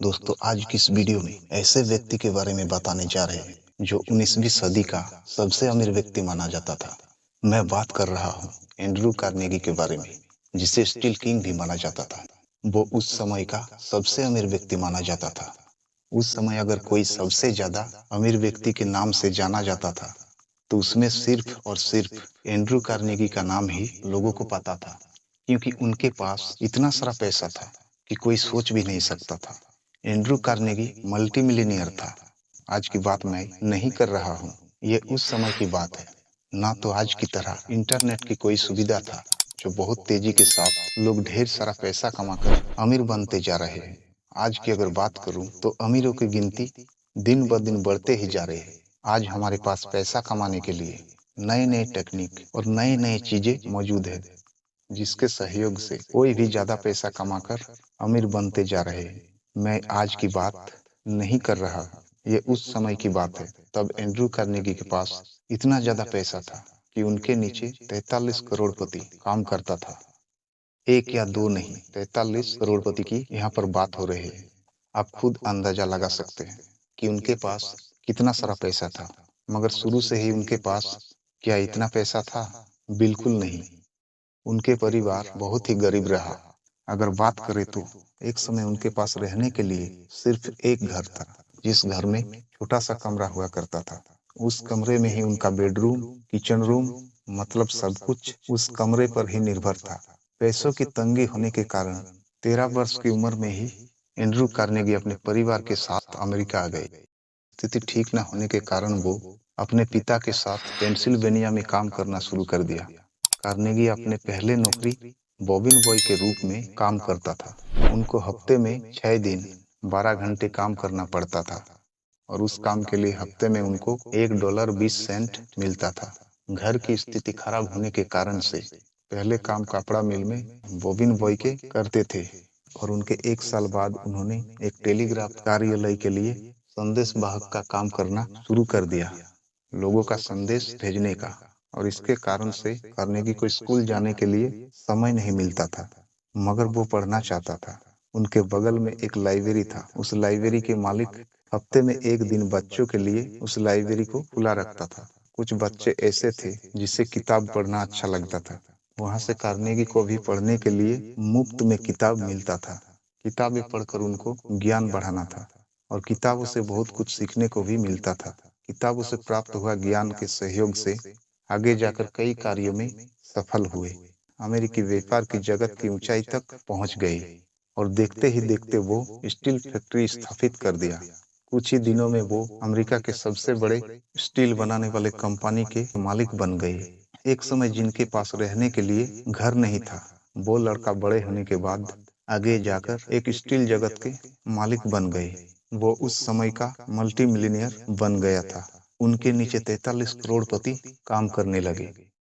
दोस्तों, आज की इस वीडियो में ऐसे व्यक्ति के बारे में बताने जा रहे हैं जो 19वीं सदी का सबसे अमीर व्यक्ति माना जाता था। मैं बात कर रहा हूँ एंड्रू कार्नेगी के बारे में, जिसे स्टील किंग भी माना जाता था। वो उस समय का सबसे अमीर व्यक्ति माना जाता था। उस समय अगर कोई सबसे ज्यादा अमीर व्यक्ति के नाम से जाना जाता था तो उसमें सिर्फ और सिर्फ एंड्रू कार्नेगी का नाम ही लोगों को पता था, क्योंकि उनके पास इतना सारा पैसा था कि कोई सोच भी नहीं सकता था। एंड्रू कार्नेगी मल्टी मिलियनियर था। आज की बात मैं नहीं कर रहा हूँ, ये उस समय की बात है। ना तो आज की तरह इंटरनेट की कोई सुविधा था जो बहुत तेजी के साथ लोग ढेर सारा पैसा कमाकर अमीर बनते जा रहे हैं। आज की अगर बात करूं तो अमीरों की गिनती दिन ब दिन बढ़ते ही जा रहे हैं। आज हमारे पास पैसा कमाने के लिए नए नए टेक्निक और नए नए चीजें मौजूद है, जिसके सहयोग से कोई भी ज्यादा पैसा कमाकर अमीर बनते जा रहे हैं। मैं आज की बात नहीं कर रहा, ये उस समय की बात है। तब एंड्रू कार्नेगी के पास इतना ज्यादा पैसा था कि उनके नीचे 43 करोड़पति काम करता था। एक या दो नहीं, 43 करोड़पति की यहाँ पर बात हो रही है। आप खुद अंदाजा लगा सकते हैं कि उनके पास कितना सारा पैसा था। मगर शुरू से ही उनके पास क्या इतना पैसा था? बिल्कुल नहीं। उनके परिवार बहुत ही गरीब रहा। अगर बात करें तो एक समय उनके पास रहने के लिए सिर्फ एक घर था, जिस घर में छोटा सा कमरा हुआ करता था। उस कमरे में ही उनका बेडरूम, किचन रूम, मतलब सब कुछ उस कमरे पर ही निर्भर था। पैसों की तंगी होने के कारण 13 वर्ष की उम्र में ही एंड्रू कार्नेगी अपने परिवार के साथ अमेरिका आ गए। स्थिति ठीक न होने के कारण वो अपने पिता के साथ पेंसिल्वेनिया में काम करना शुरू कर दिया। कार्नेगी अपने पहले नौकरी बॉबिन बॉय के रूप में काम करता था। उनको हफ्ते में 6 दिन 12 घंटे काम करना पड़ता था और उस काम के लिए हफ्ते में उनको $1.20 मिलता था। घर की स्थिति खराब होने के कारण से पहले काम कपड़ा मिल में बॉबिन बॉय के करते थे और उनके 1 साल बाद उन्होंने एक टेलीग्राफ कार्यालय के लिए संदेश वाहक का काम करना शुरू कर दिया, लोगों का संदेश भेजने का। और इसके कारण से कार्नेगी को स्कूल जाने के लिए समय नहीं मिलता था, मगर वो पढ़ना चाहता था। उनके बगल में एक लाइब्रेरी था। उस लाइब्रेरी के मालिक हफ्ते में एक दिन बच्चों के लिए उस लाइब्रेरी को खुला रखता था। कुछ बच्चे ऐसे थे जिसे किताब पढ़ना अच्छा लगता था। वहां से कार्नेगी को भी पढ़ने के लिए मुफ्त में किताब मिलता था। किताबें पढ़कर उनको ज्ञान बढ़ाना था और किताबों से बहुत कुछ सीखने को भी मिलता था। किताबों से प्राप्त हुआ ज्ञान के सहयोग से आगे जाकर कई कार्यों में सफल हुए। अमेरिकी व्यापार की जगत की ऊंचाई तक पहुंच गए और देखते ही देखते वो स्टील फैक्ट्री स्थापित कर दिया। कुछ ही दिनों में वो अमेरिका के सबसे बड़े स्टील बनाने वाले कंपनी के मालिक बन गए। एक समय जिनके पास रहने के लिए घर नहीं था, वो लड़का बड़े होने के बाद आगे जाकर एक स्टील जगत के मालिक बन गए। वो उस समय का मल्टी मिलियनियर बन गया था। उनके नीचे 43 करोड़पति काम करने लगे।